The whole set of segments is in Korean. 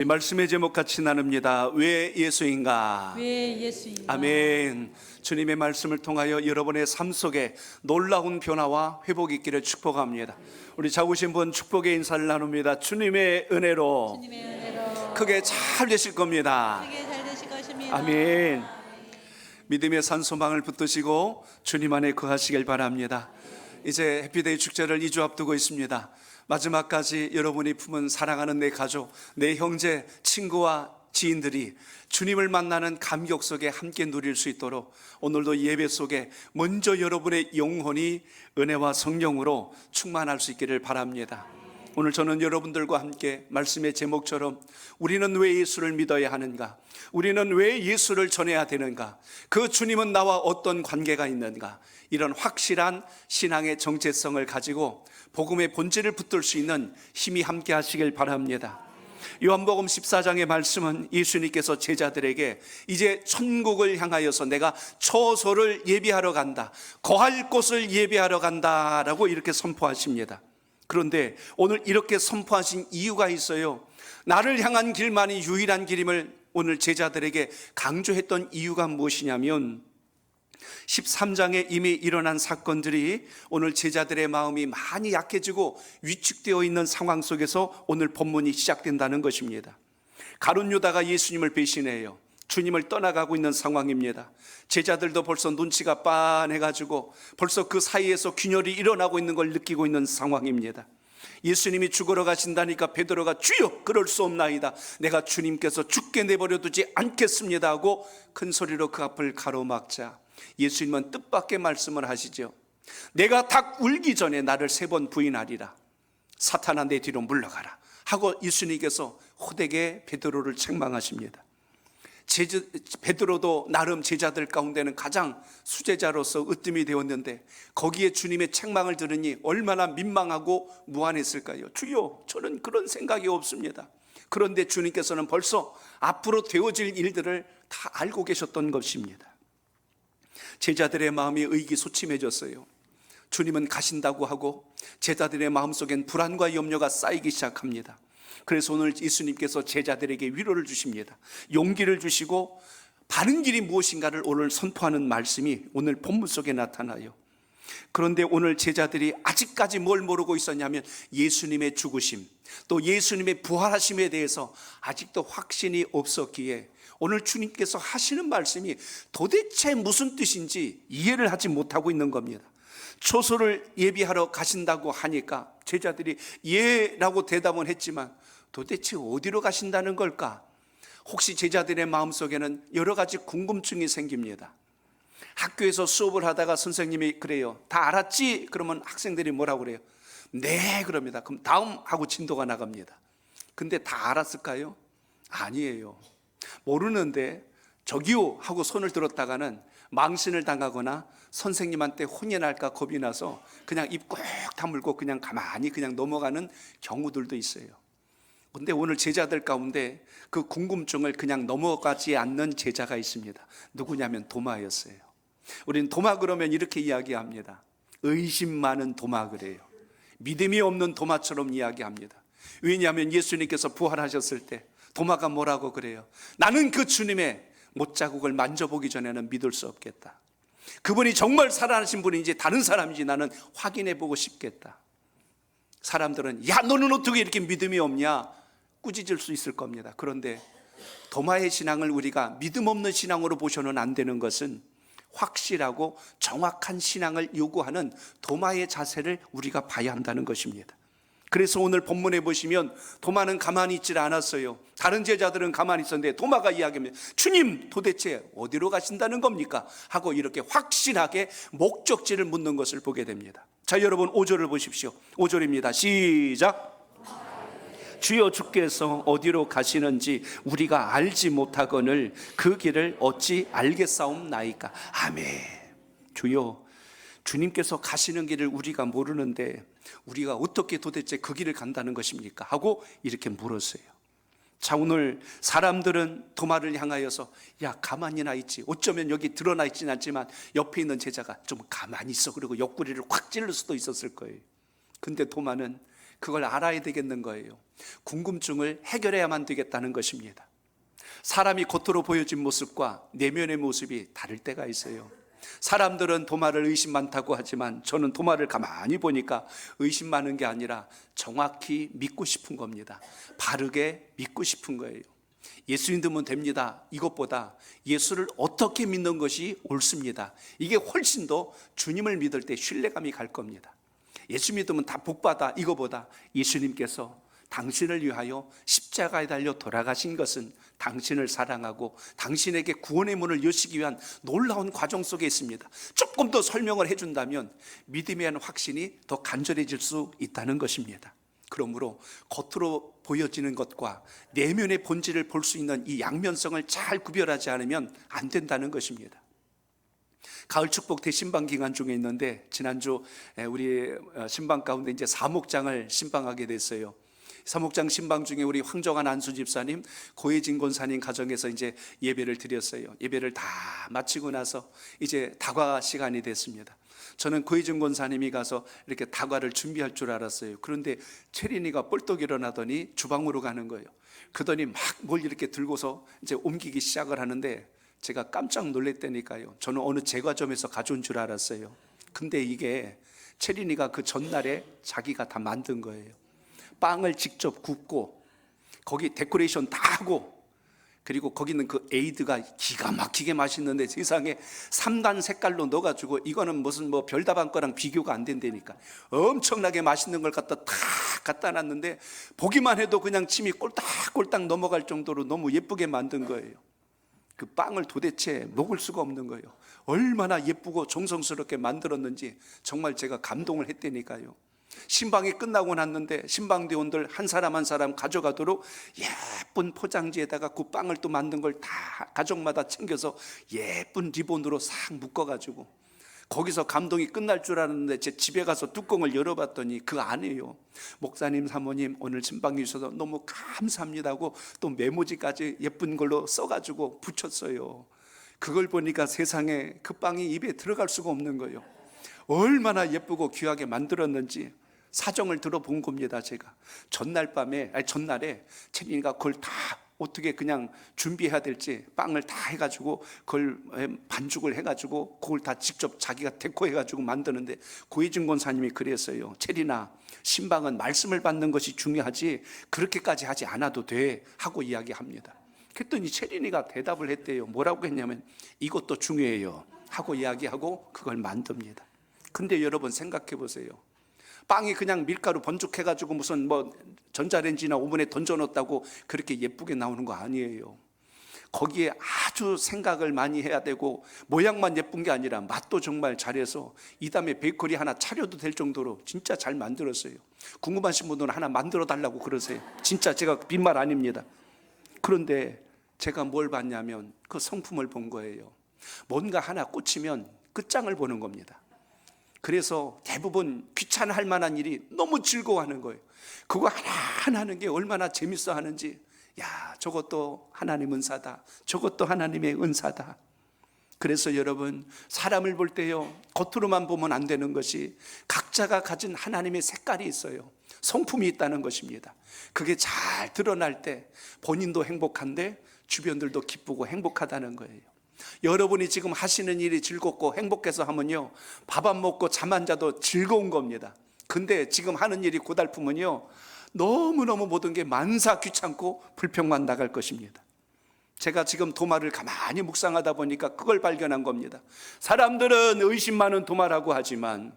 말씀의 제목 같이 나눕니다. 왜 예수인가? 왜 예수인가? 아멘. 주님의 말씀을 통하여 여러분의 삶 속에 놀라운 변화와 회복이 있기를 축복합니다. 우리 작으신 분 축복의 인사를 나눕니다. 주님의 은혜로 크게 잘 되실 겁니다. 크게 잘 되실 것입니다. 아멘. 믿음의 산소망을 붙드시고 주님 안에 거하시길 바랍니다. 이제 해피데이 축제를 2주 앞두고 있습니다. 마지막까지 여러분이 품은 사랑하는 내 가족, 내 형제, 친구와 지인들이 주님을 만나는 감격 속에 함께 누릴 수 있도록 오늘도 예배 속에 먼저 여러분의 영혼이 은혜와 성령으로 충만할 수 있기를 바랍니다. 오늘 저는 여러분들과 함께 말씀의 제목처럼 우리는 왜 예수를 믿어야 하는가? 우리는 왜 예수를 전해야 되는가? 그 주님은 나와 어떤 관계가 있는가? 이런 확실한 신앙의 정체성을 가지고 복음의 본질을 붙들 수 있는 힘이 함께 하시길 바랍니다. 요한복음 14장의 말씀은 예수님께서 제자들에게 이제 천국을 향하여서 내가 처소를 예비하러 간다, 거할 곳을 예비하러 간다라고 이렇게 선포하십니다. 그런데 오늘 이렇게 선포하신 이유가 있어요. 나를 향한 길만이 유일한 길임을 오늘 제자들에게 강조했던 이유가 무엇이냐면 13장에 이미 일어난 사건들이 오늘 제자들의 마음이 많이 약해지고 위축되어 있는 상황 속에서 오늘 본문이 시작된다는 것입니다. 가룟 유다가 예수님을 배신해요. 주님을 떠나가고 있는 상황입니다. 제자들도 벌써 눈치가 빤해가지고 벌써 그 사이에서 균열이 일어나고 있는 걸 느끼고 있는 상황입니다. 예수님이 죽으러 가신다니까 베드로가 주여 그럴 수 없나이다, 내가 주님께서 죽게 내버려 두지 않겠습니다 하고 큰 소리로 그 앞을 가로막자 예수님은 뜻밖의 말씀을 하시죠. 내가 닭 울기 전에 나를 3번 부인하리라, 사탄아 내 뒤로 물러가라 하고 예수님께서 호되게 베드로를 책망하십니다. 베드로도 나름 제자들 가운데는 가장 수제자로서 으뜸이 되었는데 거기에 주님의 책망을 들으니 얼마나 민망하고 무안했을까요? 주여 저는 그런 생각이 없습니다. 그런데 주님께서는 벌써 앞으로 되어질 일들을 다 알고 계셨던 것입니다. 제자들의 마음이 의기소침해졌어요. 주님은 가신다고 하고 제자들의 마음속엔 불안과 염려가 쌓이기 시작합니다. 그래서 오늘 예수님께서 제자들에게 위로를 주십니다. 용기를 주시고 바른 길이 무엇인가를 오늘 선포하는 말씀이 오늘 본문 속에 나타나요. 그런데 오늘 제자들이 아직까지 뭘 모르고 있었냐면 예수님의 죽으심, 또 예수님의 부활하심에 대해서 아직도 확신이 없었기에 오늘 주님께서 하시는 말씀이 도대체 무슨 뜻인지 이해를 하지 못하고 있는 겁니다. 초소를 예비하러 가신다고 하니까 제자들이 예라고 대답은 했지만 도대체 어디로 가신다는 걸까? 혹시 제자들의 마음속에는 여러 가지 궁금증이 생깁니다. 학교에서 수업을 하다가 선생님이 그래요. 다 알았지? 그러면 학생들이 뭐라고 그래요? 네 그럽니다. 그럼 다음 하고 진도가 나갑니다. 근데 다 알았을까요? 아니에요. 모르는데 저기요 하고 손을 들었다가는 망신을 당하거나 선생님한테 혼이 날까 겁이 나서 그냥 입 꼭 다물고 그냥 가만히 그냥 넘어가는 경우들도 있어요. 근데 오늘 제자들 가운데 그 궁금증을 그냥 넘어가지 않는 제자가 있습니다. 누구냐면 도마였어요. 우리는 도마 그러면 이렇게 이야기합니다. 의심 많은 도마 그래요. 믿음이 없는 도마처럼 이야기합니다. 왜냐하면 예수님께서 부활하셨을 때 도마가 뭐라고 그래요? 나는 그 주님의 못자국을 만져보기 전에는 믿을 수 없겠다. 그분이 정말 살아나신 분인지 다른 사람인지 나는 확인해보고 싶겠다. 사람들은 야 너는 어떻게 이렇게 믿음이 없냐 꾸짖을 수 있을 겁니다. 그런데 도마의 신앙을 우리가 믿음 없는 신앙으로 보셔는 안 되는 것은 확실하고 정확한 신앙을 요구하는 도마의 자세를 우리가 봐야 한다는 것입니다. 그래서 오늘 본문에 보시면 도마는 가만히 있질 않았어요. 다른 제자들은 가만히 있었는데 도마가 이야기합니다. 주님 도대체 어디로 가신다는 겁니까? 하고 이렇게 확실하게 목적지를 묻는 것을 보게 됩니다. 자 여러분 5절을 보십시오. 5절입니다. 시작. 주여 주께서 어디로 가시는지 우리가 알지 못하거늘 그 길을 어찌 알겠사옵나이까. 아멘. 주여 주님께서 가시는 길을 우리가 모르는데 우리가 어떻게 도대체 그 길을 간다는 것입니까? 하고 이렇게 물었어요. 자 오늘 사람들은 도마를 향하여서 야 가만히나 있지, 어쩌면 여기 드러나 있지는 않지만 옆에 있는 제자가 좀 가만히 있어 그리고 옆구리를 확 찔를 수도 있었을 거예요. 근데 도마는 그걸 알아야 되겠는 거예요. 궁금증을 해결해야만 되겠다는 것입니다. 사람이 겉으로 보여진 모습과 내면의 모습이 다를 때가 있어요. 사람들은 도마를 의심 많다고 하지만 저는 도마를 가만히 보니까 의심 많은 게 아니라 정확히 믿고 싶은 겁니다. 바르게 믿고 싶은 거예요. 예수 믿으면 됩니다. 이것보다 예수를 어떻게 믿는 것이 옳습니다. 이게 훨씬 더 주님을 믿을 때 신뢰감이 갈 겁니다. 예수 믿으면 다 복받아. 이거보다 예수님께서 당신을 위하여 십자가에 달려 돌아가신 것은 당신을 사랑하고 당신에게 구원의 문을 여시기 위한 놀라운 과정 속에 있습니다. 조금 더 설명을 해준다면 믿음에 대한 확신이 더 간절해질 수 있다는 것입니다. 그러므로 겉으로 보여지는 것과 내면의 본질을 볼 수 있는 이 양면성을 잘 구별하지 않으면 안 된다는 것입니다. 가을 축복 대신방 기간 중에 있는데 지난주 우리 신방 가운데 이제 사목장을 신방하게 됐어요. 사목장 신방 중에 우리 황정한 안수 집사님, 고혜진 권사님 가정에서 이제 예배를 드렸어요. 예배를 다 마치고 나서 이제 다과 시간이 됐습니다. 저는 고혜진 권사님이 가서 이렇게 다과를 준비할 줄 알았어요. 그런데 채린이가 뻘떡 일어나더니 주방으로 가는 거예요. 그러더니 막 뭘 이렇게 들고서 이제 옮기기 시작을 하는데 제가 깜짝 놀랐다니까요. 저는 어느 제과점에서 가져온 줄 알았어요. 근데 이게 채린이가 그 전날에 자기가 다 만든 거예요. 빵을 직접 굽고 거기 데코레이션 다 하고 그리고 거기는 그 에이드가 기가 막히게 맛있는데 세상에 3단 색깔로 넣어가지고 이거는 무슨 뭐 별다방 거랑 비교가 안 된다니까 엄청나게 맛있는 걸 갖다 놨는데 보기만 해도 그냥 침이 꼴딱꼴딱 넘어갈 정도로 너무 예쁘게 만든 거예요. 그 빵을 도대체 먹을 수가 없는 거예요. 얼마나 예쁘고 정성스럽게 만들었는지 정말 제가 감동을 했다니까요. 신방이 끝나고 났는데 신방대원들 한 사람 한 사람 가져가도록 예쁜 포장지에다가 그 빵을 또 만든 걸 다 가족마다 챙겨서 예쁜 리본으로 싹 묶어가지고 거기서 감동이 끝날 줄 알았는데 제 집에 가서 뚜껑을 열어봤더니 그 안에요. 목사님 사모님 오늘 신방해 주셔서 너무 감사합니다 하고 또 메모지까지 예쁜 걸로 써가지고 붙였어요. 그걸 보니까 세상에 그 빵이 입에 들어갈 수가 없는 거예요. 얼마나 예쁘고 귀하게 만들었는지 사정을 들어본 겁니다. 제가 전날에 채린이가 그걸 다 어떻게 그냥 준비해야 될지 빵을 다 해가지고 그걸 반죽을 해가지고 그걸 다 직접 자기가 데코해가지고 만드는데 고혜진 권사님이 그랬어요. 채린아, 신방은 말씀을 받는 것이 중요하지 그렇게까지 하지 않아도 돼 하고 이야기합니다. 그랬더니 채린이가 대답을 했대요. 뭐라고 했냐면 이것도 중요해요 하고 이야기하고 그걸 만듭니다. 근데 여러분 생각해 보세요. 빵이 그냥 밀가루 번죽해가지고 무슨 뭐 전자레인지나 오븐에 던져놓았다고 그렇게 예쁘게 나오는 거 아니에요. 거기에 아주 생각을 많이 해야 되고 모양만 예쁜 게 아니라 맛도 정말 잘해서 이 다음에 베이커리 하나 차려도 될 정도로 진짜 잘 만들었어요. 궁금하신 분들은 하나 만들어 달라고 그러세요. 진짜 제가 빈말 아닙니다. 그런데 제가 뭘 봤냐면 그 성품을 본 거예요. 뭔가 하나 꽂히면 끝장을 보는 겁니다. 그래서 대부분 귀찮아할 만한 일이 너무 즐거워하는 거예요. 그거 하나 하는 게 얼마나 재밌어 하는지, 야, 저것도 하나님 은사다, 저것도 하나님의 은사다. 그래서 여러분, 사람을 볼 때요, 겉으로만 보면 안 되는 것이 각자가 가진 하나님의 색깔이 있어요. 성품이 있다는 것입니다. 그게 잘 드러날 때 본인도 행복한데 주변들도 기쁘고 행복하다는 거예요. 여러분이 지금 하시는 일이 즐겁고 행복해서 하면요, 밥 안 먹고 잠 안 자도 즐거운 겁니다. 근데 지금 하는 일이 고달프면요, 너무너무 모든 게 만사 귀찮고 불평만 나갈 것입니다. 제가 지금 도마를 가만히 묵상하다 보니까 그걸 발견한 겁니다. 사람들은 의심 많은 도마라고 하지만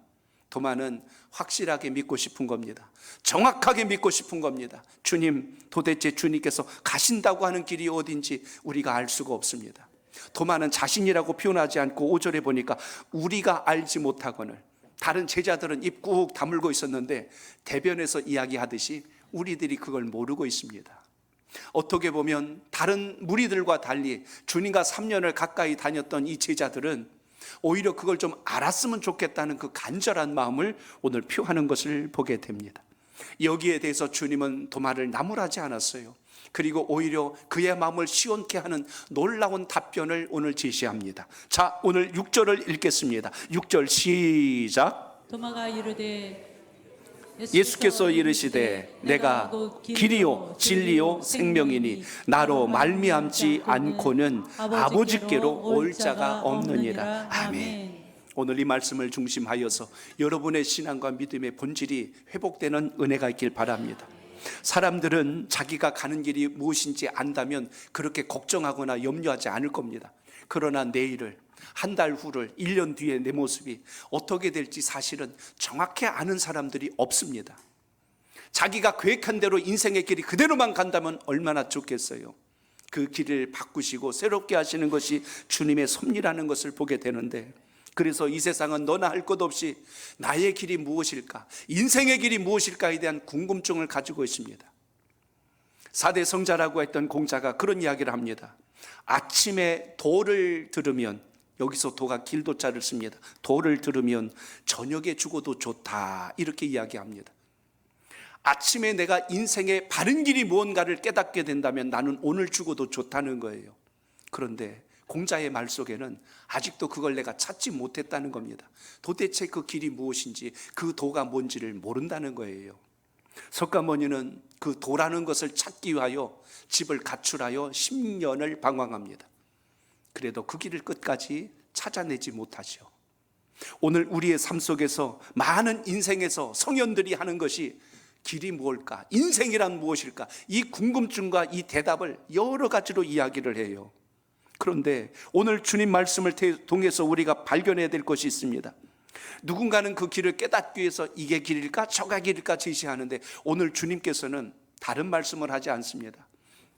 도마는 확실하게 믿고 싶은 겁니다. 정확하게 믿고 싶은 겁니다. 주님, 도대체 주님께서 가신다고 하는 길이 어딘지 우리가 알 수가 없습니다. 도마는 자신이라고 표현하지 않고 5절에 보니까 우리가 알지 못하거늘, 다른 제자들은 입 꾹 다물고 있었는데 대변에서 이야기하듯이 우리들이 그걸 모르고 있습니다. 어떻게 보면 다른 무리들과 달리 주님과 3년을 가까이 다녔던 이 제자들은 오히려 그걸 좀 알았으면 좋겠다는 그 간절한 마음을 오늘 표하는 것을 보게 됩니다. 여기에 대해서 주님은 도마를 나무라지 않았어요. 그리고 오히려 그의 마음을 시원케 하는 놀라운 답변을 오늘 제시합니다. 자, 오늘 6절을 읽겠습니다. 6절 시작. 도마가 이르되 예수께서 이르시되 내가 길이요 진리요 생명이니 나로 말미암지 않고는 아버지께로 올 자가 없느니라. 아멘. 오늘 이 말씀을 중심하여서 여러분의 신앙과 믿음의 본질이 회복되는 은혜가 있길 바랍니다. 사람들은 자기가 가는 길이 무엇인지 안다면 그렇게 걱정하거나 염려하지 않을 겁니다. 그러나 내일을, 한 달 후를, 1년 뒤에 내 모습이 어떻게 될지 사실은 정확히 아는 사람들이 없습니다. 자기가 계획한 대로 인생의 길이 그대로만 간다면 얼마나 좋겠어요. 그 길을 바꾸시고 새롭게 하시는 것이 주님의 섭리라는 것을 보게 되는데, 그래서 이 세상은 너나 할 것 없이 나의 길이 무엇일까, 인생의 길이 무엇일까에 대한 궁금증을 가지고 있습니다. 4대 성자라고 했던 공자가 그런 이야기를 합니다. 아침에 도를 들으면, 여기서 도가 길도자를 씁니다. 도를 들으면 저녁에 죽어도 좋다, 이렇게 이야기합니다. 아침에 내가 인생의 바른 길이 무언가를 깨닫게 된다면 나는 오늘 죽어도 좋다는 거예요. 그런데 공자의 말 속에는 아직도 그걸 내가 찾지 못했다는 겁니다. 도대체 그 길이 무엇인지, 그 도가 뭔지를 모른다는 거예요. 석가모니는 그 도라는 것을 찾기 위하여 집을 가출하여 10년을 방황합니다. 그래도 그 길을 끝까지 찾아내지 못하죠. 오늘 우리의 삶 속에서 많은 인생에서 성현들이 하는 것이 길이 무엇일까, 인생이란 무엇일까, 이 궁금증과 이 대답을 여러 가지로 이야기를 해요. 그런데 오늘 주님 말씀을 통해서 우리가 발견해야 될 것이 있습니다. 누군가는 그 길을 깨닫기 위해서 이게 길일까 저가 길일까 제시하는데, 오늘 주님께서는 다른 말씀을 하지 않습니다.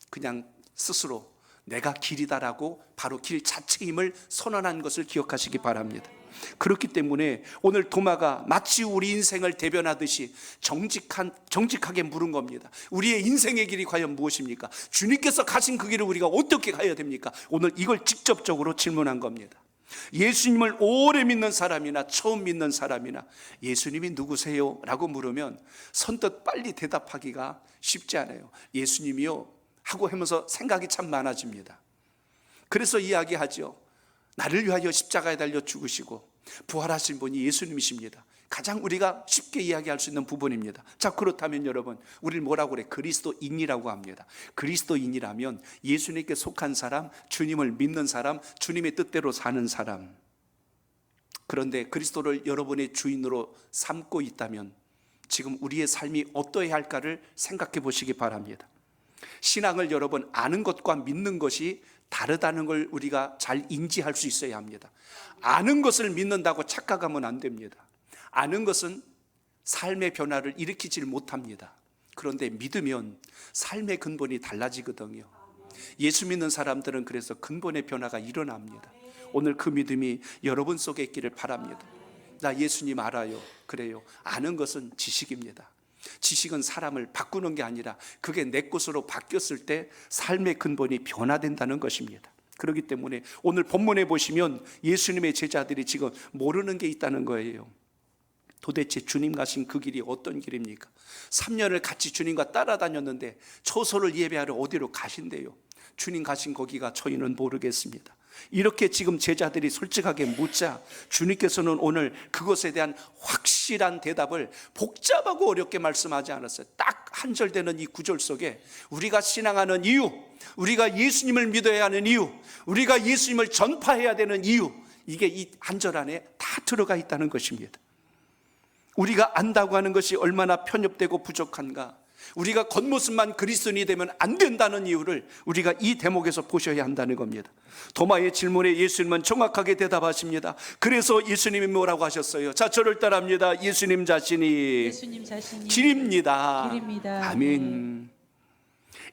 그냥 스스로 내가 길이다라고 바로 길 자체임을 선언한 것을 기억하시기 바랍니다. 그렇기 때문에 오늘 도마가 마치 우리 인생을 대변하듯이 정직하게 물은 겁니다. 우리의 인생의 길이 과연 무엇입니까? 주님께서 가신 그 길을 우리가 어떻게 가야 됩니까? 오늘 이걸 직접적으로 질문한 겁니다. 예수님을 오래 믿는 사람이나 처음 믿는 사람이나 예수님이 누구세요? 라고 물으면 선뜻 빨리 대답하기가 쉽지 않아요. 예수님이요? 하고 하면서 생각이 참 많아집니다. 그래서 이야기하죠. 나를 위하여 십자가에 달려 죽으시고 부활하신 분이 예수님이십니다. 가장 우리가 쉽게 이야기할 수 있는 부분입니다. 자, 그렇다면 여러분, 우리를 뭐라고 그래? 그리스도인이라고 합니다. 그리스도인이라면 예수님께 속한 사람, 주님을 믿는 사람, 주님의 뜻대로 사는 사람. 그런데 그리스도를 여러분의 주인으로 삼고 있다면 지금 우리의 삶이 어떠해야 할까를 생각해 보시기 바랍니다. 신앙을 여러분, 아는 것과 믿는 것이 다르다는 걸 우리가 잘 인지할 수 있어야 합니다. 아는 것을 믿는다고 착각하면 안 됩니다. 아는 것은 삶의 변화를 일으키질 못합니다. 그런데 믿으면 삶의 근본이 달라지거든요. 예수 믿는 사람들은 그래서 근본의 변화가 일어납니다. 오늘 그 믿음이 여러분 속에 있기를 바랍니다. 나 예수님 알아요. 그래요. 아는 것은 지식입니다. 지식은 사람을 바꾸는 게 아니라 그게 내 것으로 바뀌었을 때 삶의 근본이 변화된다는 것입니다. 그렇기 때문에 오늘 본문에 보시면 예수님의 제자들이 지금 모르는 게 있다는 거예요. 도대체 주님 가신 그 길이 어떤 길입니까? 3년을 같이 주님과 따라다녔는데 초소를 예배하러 어디로 가신대요? 주님 가신 거기가 저희는 모르겠습니다. 이렇게 지금 제자들이 솔직하게 묻자 주님께서는 오늘 그것에 대한 확실한 대답을 복잡하고 어렵게 말씀하지 않았어요. 딱 한 절 되는 이 구절 속에 우리가 신앙하는 이유, 우리가 예수님을 믿어야 하는 이유, 우리가 예수님을 전파해야 되는 이유, 이게 이 한 절 안에 다 들어가 있다는 것입니다. 우리가 안다고 하는 것이 얼마나 편협되고 부족한가, 우리가 겉모습만 그리스도인이 되면 안 된다는 이유를 우리가 이 대목에서 보셔야 한다는 겁니다. 도마의 질문에 예수님은 정확하게 대답하십니다. 그래서 예수님이 뭐라고 하셨어요? 자, 저를 따라합니다. 예수님 자신이 길입니다. 아멘.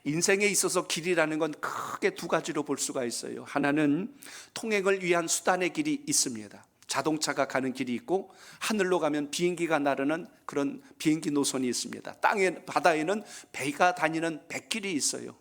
인생에 있어서 길이라는 건 크게 두 가지로 볼 수가 있어요. 하나는 통행을 위한 수단의 길이 있습니다. 자동차가 가는 길이 있고 하늘로 가면 비행기가 나르는 그런 비행기 노선이 있습니다. 바다에는 배가 다니는 뱃길이 있어요.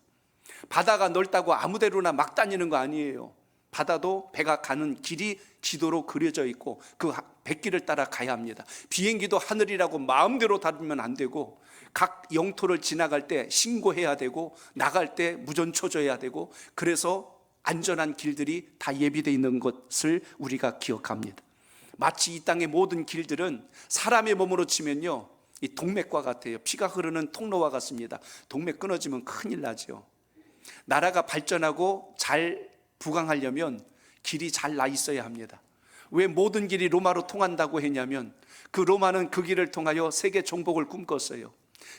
바다가 넓다고 아무데로나 막 다니는 거 아니에요. 바다도 배가 가는 길이 지도로 그려져 있고 그 뱃길을 따라 가야 합니다. 비행기도 하늘이라고 마음대로 다니면 안 되고 각 영토를 지나갈 때 신고해야 되고 나갈 때 무전초조해야 되고, 그래서 안전한 길들이 다 예비되어 있는 것을 우리가 기억합니다. 마치 이 땅의 모든 길들은 사람의 몸으로 치면요, 이 동맥과 같아요. 피가 흐르는 통로와 같습니다. 동맥 끊어지면 큰일 나죠. 나라가 발전하고 잘 부강하려면 길이 잘 나 있어야 합니다. 왜 모든 길이 로마로 통한다고 했냐면 그 로마는 그 길을 통하여 세계 정복을 꿈꿨어요.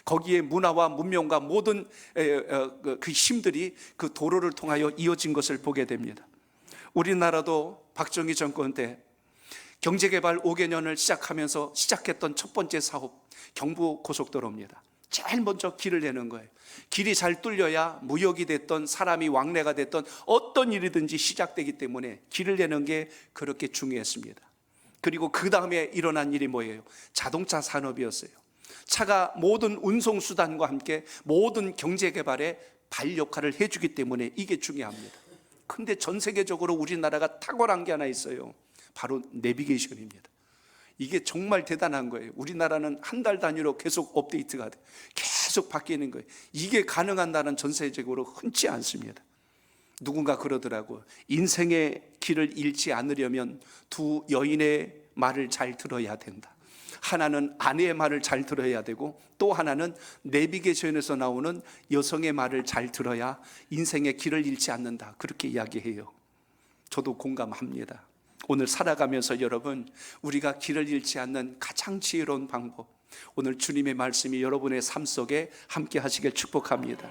거기에 문화와 문명과 모든 그 힘들이 그 도로를 통하여 이어진 것을 보게 됩니다. 우리나라도 박정희 정권 때 경제개발 5개년을 시작하면서 시작했던 첫 번째 사업 경부고속도로입니다. 제일 먼저 길을 내는 거예요. 길이 잘 뚫려야 무역이 됐던 사람이 왕래가 됐던 어떤 일이든지 시작되기 때문에 길을 내는 게 그렇게 중요했습니다. 그리고 그 다음에 일어난 일이 뭐예요? 자동차 산업이었어요. 차가 모든 운송수단과 함께 모든 경제개발에 발 역할을 해주기 때문에 이게 중요합니다. 근데 전 세계적으로 우리나라가 탁월한 게 하나 있어요. 바로 내비게이션입니다. 이게 정말 대단한 거예요. 우리나라는 한 달 단위로 계속 업데이트가 돼, 계속 바뀌는 거예요. 이게 가능한 나라는 전 세계적으로 흔치 않습니다. 누군가 그러더라고요. 인생의 길을 잃지 않으려면 두 여인의 말을 잘 들어야 된다. 하나는 아내의 말을 잘 들어야 되고 또 하나는 내비게이션에서 나오는 여성의 말을 잘 들어야 인생의 길을 잃지 않는다. 그렇게 이야기해요. 저도 공감합니다. 오늘 살아가면서 여러분, 우리가 길을 잃지 않는 가장 지혜로운 방법, 오늘 주님의 말씀이 여러분의 삶 속에 함께 하시길 축복합니다.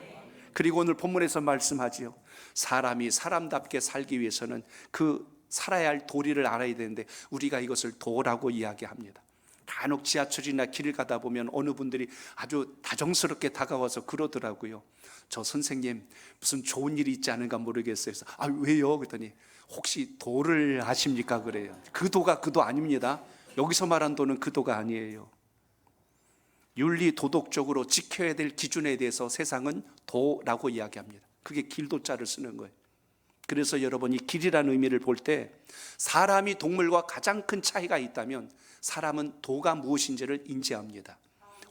그리고 오늘 본문에서 말씀하지요. 사람이 사람답게 살기 위해서는 그 살아야 할 도리를 알아야 되는데 우리가 이것을 도라고 이야기합니다. 간혹 지하철이나 길을 가다 보면 어느 분들이 아주 다정스럽게 다가와서 그러더라고요. 저 선생님 무슨 좋은 일이 있지 않은가 모르겠어요. 그래서 왜요? 그랬더니 혹시 도를 아십니까? 그래요. 그 도가 그 도 아닙니다. 여기서 말한 도는 그 도가 아니에요. 윤리 도덕적으로 지켜야 될 기준에 대해서 세상은 도라고 이야기합니다. 그게 길도자를 쓰는 거예요. 그래서 여러분, 이 길이라는 의미를 볼 때 사람이 동물과 가장 큰 차이가 있다면 사람은 도가 무엇인지를 인지합니다.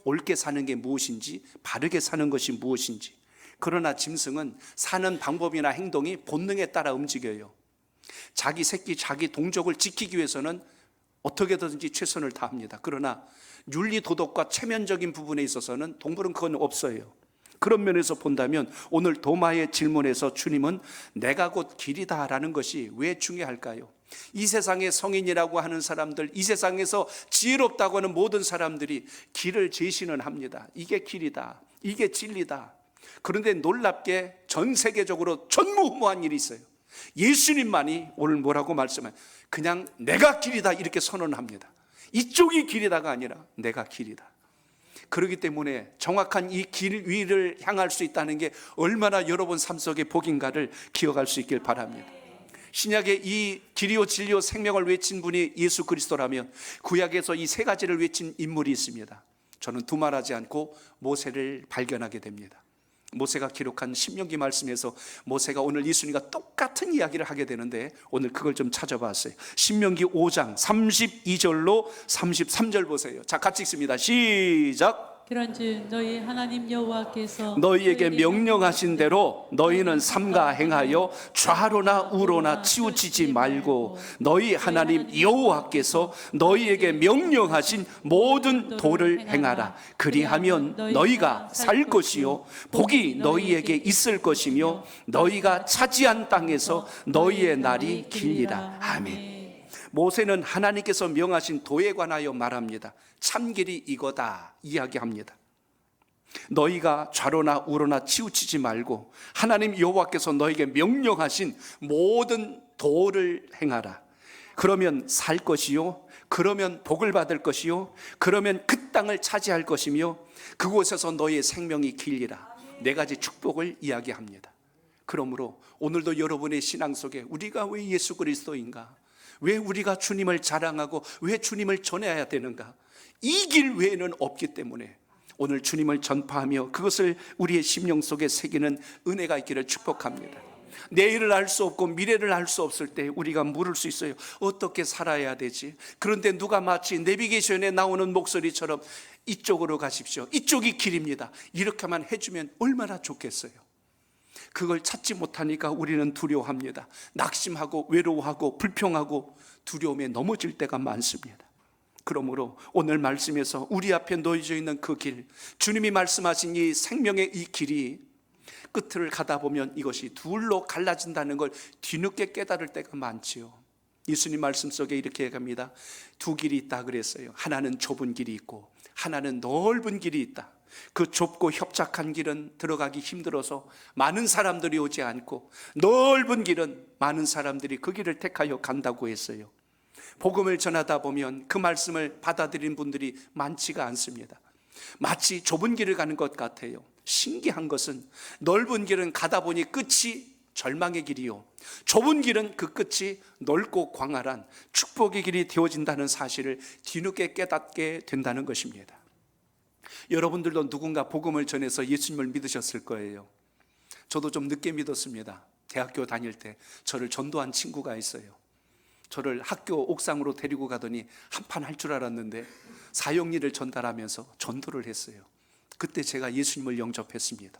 옳게 사는 게 무엇인지, 바르게 사는 것이 무엇인지. 그러나 짐승은 사는 방법이나 행동이 본능에 따라 움직여요. 자기 새끼, 자기 동족을 지키기 위해서는 어떻게든지 최선을 다합니다. 그러나 윤리 도덕과 체면적인 부분에 있어서는 동물은 그건 없어요. 그런 면에서 본다면 오늘 도마의 질문에서 주님은 내가 곧 길이다라는 것이 왜 중요할까요? 이 세상에 성인이라고 하는 사람들, 이 세상에서 지혜롭다고 하는 모든 사람들이 길을 제시는 합니다. 이게 길이다, 이게 진리다. 그런데 놀랍게 전 세계적으로 전무후무한 일이 있어요. 예수님만이 오늘 뭐라고 말씀해요? 그냥 내가 길이다 이렇게 선언합니다. 이쪽이 길이다가 아니라 내가 길이다. 그렇기 때문에 정확한 이 길 위를 향할 수 있다는 게 얼마나 여러분 삶 속의 복인가를 기억할 수 있길 바랍니다. 신약에 이 길이요 진리요 생명을 외친 분이 예수 그리스도라면 구약에서 이 세 가지를 외친 인물이 있습니다. 저는 두말하지 않고 모세를 발견하게 됩니다. 모세가 기록한 신명기 말씀에서 모세가 오늘 예수님과 똑같은 이야기를 하게 되는데 오늘 그걸 좀 찾아봤어요. 신명기 5장 32절로 33절 보세요. 자, 같이 읽습니다. 시작. 그런즉 너희 하나님 여호와께서 너희에게 명령하신 대로 너희는 삼가 행하여 좌로나 우로나 치우치지 말고 너희 하나님 여호와께서 너희에게 명령하신 모든 도를 행하라. 그리하면 너희가 살 것이요 복이 너희에게 있을 것이며 너희가 차지한 땅에서 너희의 날이 길리라. 아멘. 모세는 하나님께서 명하신 도에 관하여 말합니다. 참길이 이거다 이야기합니다. 너희가 좌로나 우로나 치우치지 말고 하나님 여호와께서 너에게 명령하신 모든 도를 행하라. 그러면 살 것이요, 그러면 복을 받을 것이요, 그러면 그 땅을 차지할 것이며 그곳에서 너희의 생명이 길리라. 네 가지 축복을 이야기합니다. 그러므로 오늘도 여러분의 신앙 속에 우리가 왜 예수 그리스도인가, 왜 우리가 주님을 자랑하고 왜 주님을 전해야 되는가, 이 길 외에는 없기 때문에 오늘 주님을 전파하며 그것을 우리의 심령 속에 새기는 은혜가 있기를 축복합니다. 내일을 알 수 없고 미래를 알 수 없을 때 우리가 물을 수 있어요. 어떻게 살아야 되지? 그런데 누가 마치 내비게이션에 나오는 목소리처럼 이쪽으로 가십시오, 이쪽이 길입니다, 이렇게만 해주면 얼마나 좋겠어요. 그걸 찾지 못하니까 우리는 두려워합니다. 낙심하고 외로워하고 불평하고 두려움에 넘어질 때가 많습니다. 그러므로 오늘 말씀에서 우리 앞에 놓여져 있는 그 길, 주님이 말씀하신 이 생명의 이 길이 끝을 가다 보면 이것이 둘로 갈라진다는 걸 뒤늦게 깨달을 때가 많지요. 예수님 말씀 속에 이렇게 얘기합니다. 두 길이 있다 그랬어요. 하나는 좁은 길이 있고 하나는 넓은 길이 있다. 그 좁고 협착한 길은 들어가기 힘들어서 많은 사람들이 오지 않고, 넓은 길은 많은 사람들이 그 길을 택하여 간다고 했어요. 복음을 전하다 보면 그 말씀을 받아들인 분들이 많지가 않습니다. 마치 좁은 길을 가는 것 같아요. 신기한 것은 넓은 길은 가다 보니 끝이 절망의 길이요, 좁은 길은 그 끝이 넓고 광활한 축복의 길이 되어진다는 사실을 뒤늦게 깨닫게 된다는 것입니다. 여러분들도 누군가 복음을 전해서 예수님을 믿으셨을 거예요. 저도 좀 늦게 믿었습니다. 대학교 다닐 때 저를 전도한 친구가 있어요. 저를 학교 옥상으로 데리고 가더니 한판 할 줄 알았는데 사형리를 전달하면서 전도를 했어요. 그때 제가 예수님을 영접했습니다.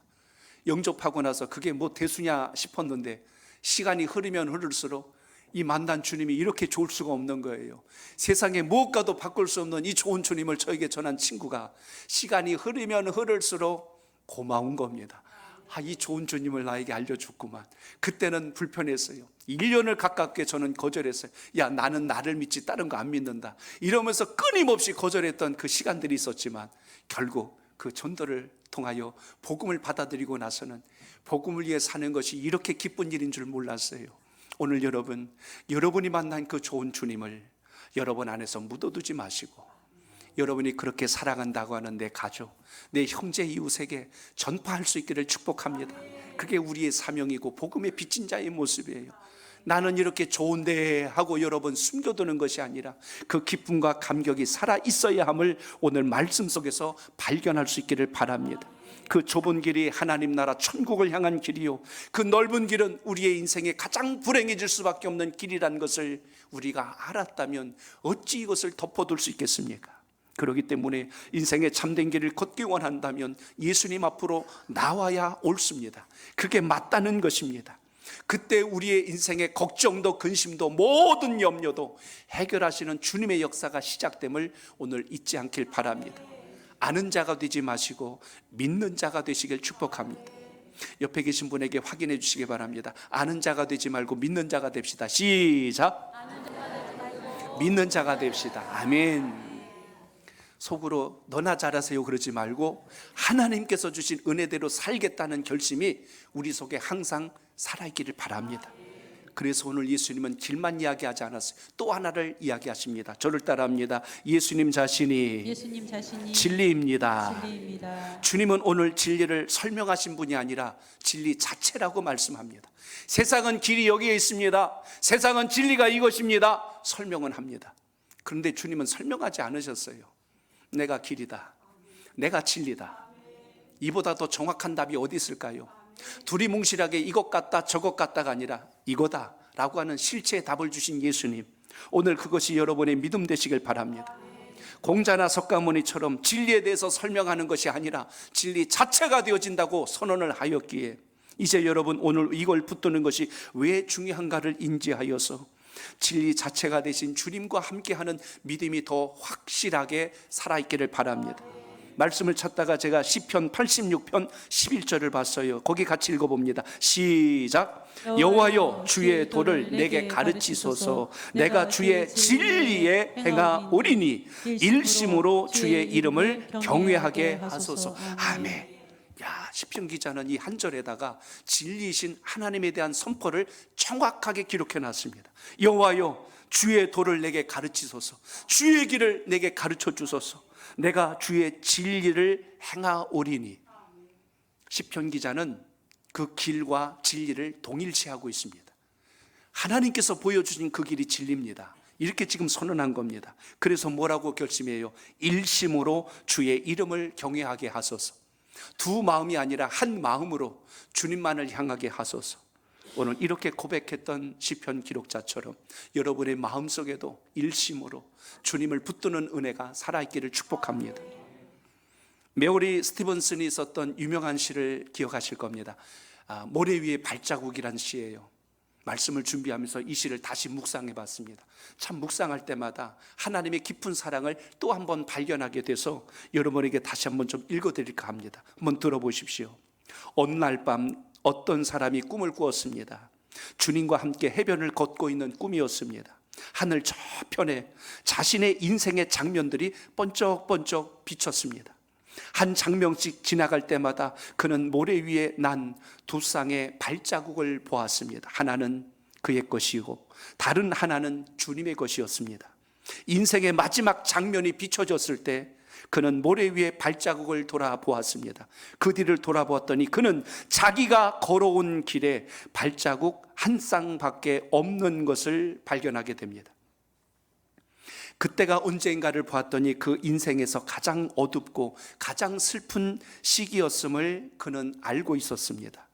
영접하고 나서 그게 뭐 대수냐 싶었는데 시간이 흐르면 흐를수록 이 만난 주님이 이렇게 좋을 수가 없는 거예요. 세상에 무엇과도 바꿀 수 없는 이 좋은 주님을 저에게 전한 친구가 시간이 흐르면 흐를수록 고마운 겁니다. 이 좋은 주님을 나에게 알려줬구만. 그때는 불편했어요. 1년을 가깝게 저는 거절했어요. 나는 나를 믿지 다른 거 안 믿는다 이러면서 끊임없이 거절했던 그 시간들이 있었지만, 결국 그 전도를 통하여 복음을 받아들이고 나서는 복음을 위해 사는 것이 이렇게 기쁜 일인 줄 몰랐어요. 오늘 여러분이 만난 그 좋은 주님을 여러분 안에서 묻어두지 마시고, 여러분이 그렇게 사랑한다고 하는 내 가족, 내 형제 이웃에게 전파할 수 있기를 축복합니다. 그게 우리의 사명이고 복음의 빚진 자의 모습이에요. 나는 이렇게 좋은데 하고 여러분 숨겨두는 것이 아니라 그 기쁨과 감격이 살아 있어야 함을 오늘 말씀 속에서 발견할 수 있기를 바랍니다. 그 좁은 길이 하나님 나라 천국을 향한 길이요, 그 넓은 길은 우리의 인생에 가장 불행해질 수밖에 없는 길이라는 것을 우리가 알았다면 어찌 이것을 덮어둘 수 있겠습니까? 그렇기 때문에 인생의 참된 길을 걷기 원한다면 예수님 앞으로 나와야 옳습니다. 그게 맞다는 것입니다. 그때 우리의 인생의 걱정도 근심도 모든 염려도 해결하시는 주님의 역사가 시작됨을 오늘 잊지 않길 바랍니다. 아는 자가 되지 마시고 믿는 자가 되시길 축복합니다. 옆에 계신 분에게 확인해 주시기 바랍니다. 아는 자가 되지 말고 믿는 자가 됩시다. 시작. 믿는 자가 됩시다. 아멘. 속으로 너나 잘하세요 그러지 말고 하나님께서 주신 은혜대로 살겠다는 결심이 우리 속에 항상 살아있기를 바랍니다. 그래서 오늘 예수님은 길만 이야기하지 않았어요. 또 하나를 이야기하십니다. 저를 따라합니다. 예수님 자신이 진리입니다. 주님은 오늘 진리를 설명하신 분이 아니라 진리 자체라고 말씀합니다. 세상은 길이 여기에 있습니다. 세상은 진리가 이것입니다. 설명은 합니다. 그런데 주님은 설명하지 않으셨어요. 내가 길이다, 내가 진리다. 이보다 더 정확한 답이 어디 있을까요? 두리뭉실하게 이것 같다 저것 같다가 아니라 이거다 라고 하는 실체의 답을 주신 예수님, 오늘 그것이 여러분의 믿음 되시길 바랍니다. 공자나 석가모니처럼 진리에 대해서 설명하는 것이 아니라 진리 자체가 되어진다고 선언을 하였기에 이제 여러분 오늘 이걸 붙드는 것이 왜 중요한가를 인지하여서 진리 자체가 되신 주님과 함께하는 믿음이 더 확실하게 살아있기를 바랍니다. 말씀을 찾다가 제가 시편 86편 11절을 봤어요. 거기 같이 읽어봅니다. 시작. 여호와여 주의 도를 내게 가르치소서. 내가 주의 진리에 행하오리니 일심으로 주의 이름을 경외하게 하소서. 아멘. 시편 기자는 이 한 절에다가 진리이신 하나님에 대한 선포를 정확하게 기록해 놨습니다. 여호와여 주의 도를 내게 가르치소서. 주의 길을 내게 가르쳐 주소서. 내가 주의 진리를 행하오리니. 시편 기자는 그 길과 진리를 동일시하고 있습니다. 하나님께서 보여주신 그 길이 진리입니다. 이렇게 지금 선언한 겁니다. 그래서 뭐라고 결심해요? 일심으로 주의 이름을 경외하게 하소서. 두 마음이 아니라 한 마음으로 주님만을 향하게 하소서. 오늘 이렇게 고백했던 시편 기록자처럼 여러분의 마음속에도 일심으로 주님을 붙드는 은혜가 살아있기를 축복합니다. 메오리 스티븐슨이 썼던 유명한 시를 기억하실 겁니다. 모래 위에 발자국이란 시예요. 말씀을 준비하면서 이 시를 다시 묵상해 봤습니다. 참 묵상할 때마다 하나님의 깊은 사랑을 또 한 번 발견하게 돼서 여러분에게 다시 한번 좀 읽어드릴까 합니다. 한번 들어보십시오. 어느 날 밤 어떤 사람이 꿈을 꾸었습니다. 주님과 함께 해변을 걷고 있는 꿈이었습니다. 하늘 저편에 자신의 인생의 장면들이 번쩍번쩍 비쳤습니다. 한 장면씩 지나갈 때마다 그는 모래 위에 난 두 쌍의 발자국을 보았습니다. 하나는 그의 것이고 다른 하나는 주님의 것이었습니다. 인생의 마지막 장면이 비춰졌을 때 그는 모래 위에 발자국을 돌아보았습니다. 그 뒤를 돌아보았더니 그는 자기가 걸어온 길에 발자국 한 쌍밖에 없는 것을 발견하게 됩니다. 그때가 언제인가를 보았더니 그 인생에서 가장 어둡고 가장 슬픈 시기였음을 그는 알고 있었습니다.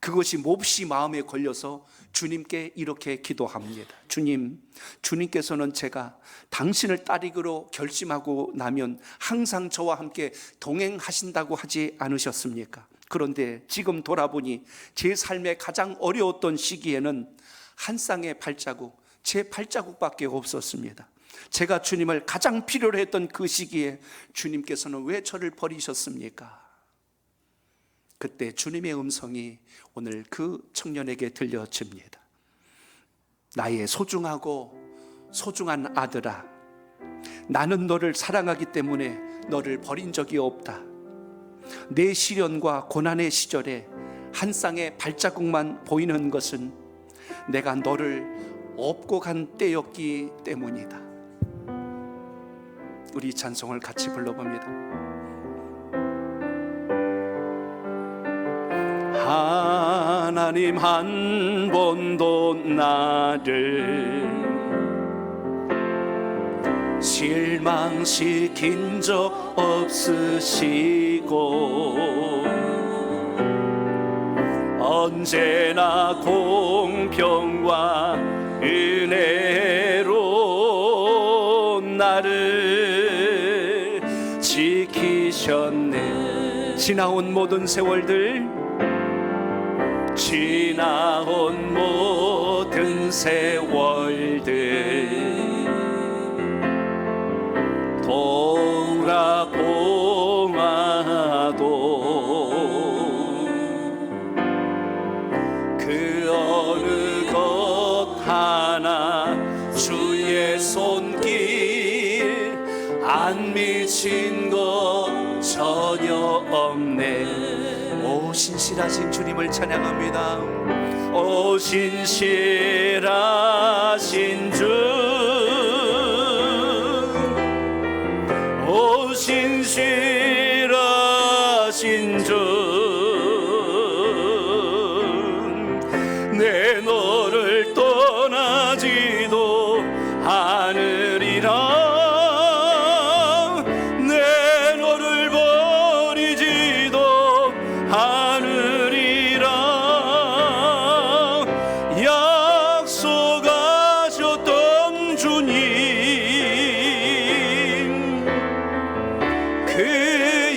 그것이 몹시 마음에 걸려서 주님께 이렇게 기도합니다. 주님, 주님께서는 제가 당신을 따르기로 결심하고 나면 항상 저와 함께 동행하신다고 하지 않으셨습니까? 그런데 지금 돌아보니 제 삶의 가장 어려웠던 시기에는 한 쌍의 발자국, 제 발자국밖에 없었습니다. 제가 주님을 가장 필요로 했던 그 시기에 주님께서는 왜 저를 버리셨습니까? 그때 주님의 음성이 오늘 그 청년에게 들려집니다. 나의 소중하고 소중한 아들아, 나는 너를 사랑하기 때문에 너를 버린 적이 없다. 내 시련과 고난의 시절에 한 쌍의 발자국만 보이는 것은 내가 너를 업고 간 때였기 때문이다. 우리 찬송을 같이 불러봅니다. 하나님 한 번도 나를 실망시킨 적 없으시고 언제나 공평과 은혜로 나를 지키셨네. 지나온 모든 세월들, 지나온 모든 세월들 돌아보아도 그 어느 것 하나 주의 손길 안 미친 것 전혀 없네. 오 신실하신 주님을 찬양합니다. 오 신실하신 주, 오 신실하신 주, 내 너를 떠나지도 않으리라.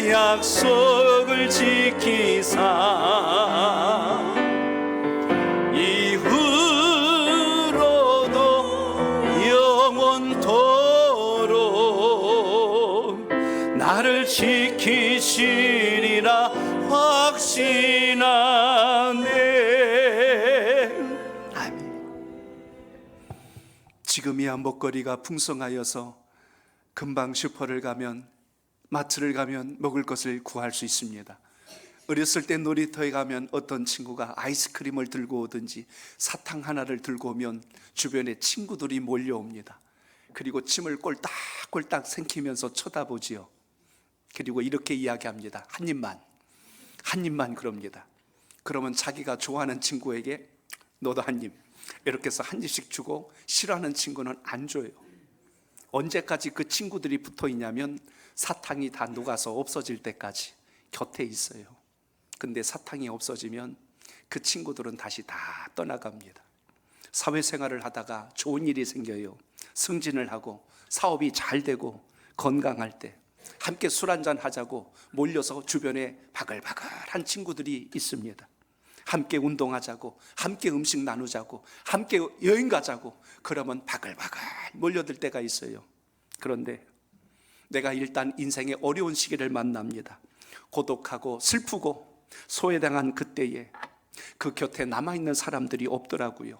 약속을 지키사 이후로도 영원토록 나를 지키시리라 확신하네. 아멘. 지금이야 먹거리가 풍성하여서 금방 슈퍼를 가면, 마트를 가면 먹을 것을 구할 수 있습니다. 어렸을 때 놀이터에 가면 어떤 친구가 아이스크림을 들고 오든지 사탕 하나를 들고 오면 주변에 친구들이 몰려옵니다. 그리고 침을 꼴딱꼴딱 삼키면서 쳐다보지요. 그리고 이렇게 이야기합니다. 한 입만 그럽니다. 그러면 자기가 좋아하는 친구에게 너도 한 입, 이렇게 해서 한 입씩 주고 싫어하는 친구는 안 줘요. 언제까지 그 친구들이 붙어 있냐면 사탕이 다 녹아서 없어질 때까지 곁에 있어요. 근데 사탕이 없어지면 그 친구들은 다시 다 떠나갑니다. 사회생활을 하다가 좋은 일이 생겨요. 승진을 하고 사업이 잘 되고 건강할 때 함께 술 한잔 하자고 몰려서 주변에 바글바글한 친구들이 있습니다. 함께 운동하자고, 함께 음식 나누자고, 함께 여행 가자고 그러면 바글바글 몰려들 때가 있어요. 그런데 내가 일단 인생의 어려운 시기를 만납니다. 고독하고 슬프고 소외당한 그때에 그 곁에 남아있는 사람들이 없더라고요.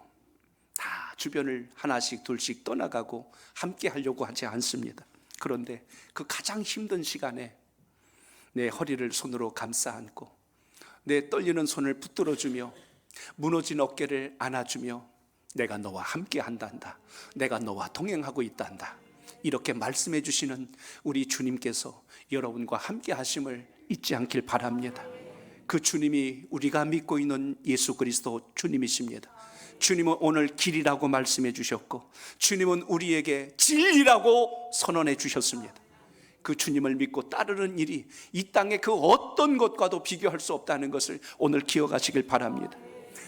다 주변을 하나씩 둘씩 떠나가고 함께 하려고 하지 않습니다. 그런데 그 가장 힘든 시간에 내 허리를 손으로 감싸 안고 내 떨리는 손을 붙들어주며 무너진 어깨를 안아주며 내가 너와 함께 한단다, 내가 너와 동행하고 있단다, 이렇게 말씀해 주시는 우리 주님께서 여러분과 함께 하심을 잊지 않길 바랍니다. 그 주님이 우리가 믿고 있는 예수 그리스도 주님이십니다. 주님은 오늘 길이라고 말씀해 주셨고, 주님은 우리에게 진리라고 선언해 주셨습니다. 그 주님을 믿고 따르는 일이 이 땅의 그 어떤 것과도 비교할 수 없다는 것을 오늘 기억하시길 바랍니다.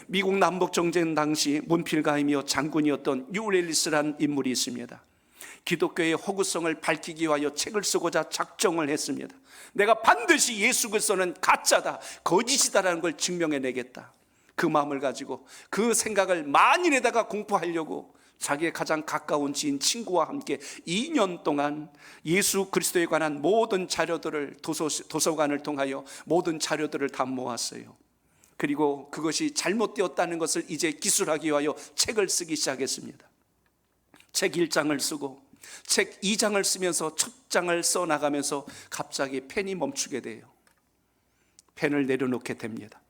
미국 남북정전 당시 문필가이며 장군이었던 유엘리스라는 인물이 있습니다. 기독교의 허구성을 밝히기 위하여 책을 쓰고자 작정을 했습니다. 내가 반드시 예수 그리스도는 가짜다, 거짓이다라는 걸 증명해내겠다. 그 마음을 가지고 그 생각을 만인에다가 공부하려고 자기의 가장 가까운 지인 친구와 함께 2년 동안 예수 그리스도에 관한 모든 자료들을 도서관을 통하여 모든 자료들을 다 모았어요. 그리고 그것이 잘못되었다는 것을 이제 기술하기 위하여 책을 쓰기 시작했습니다. 책 1장을 쓰고 책 2장을 쓰면서 첫 장을 써나가면서 갑자기 펜이 멈추게 돼요. 펜을 내려놓게 됩니다.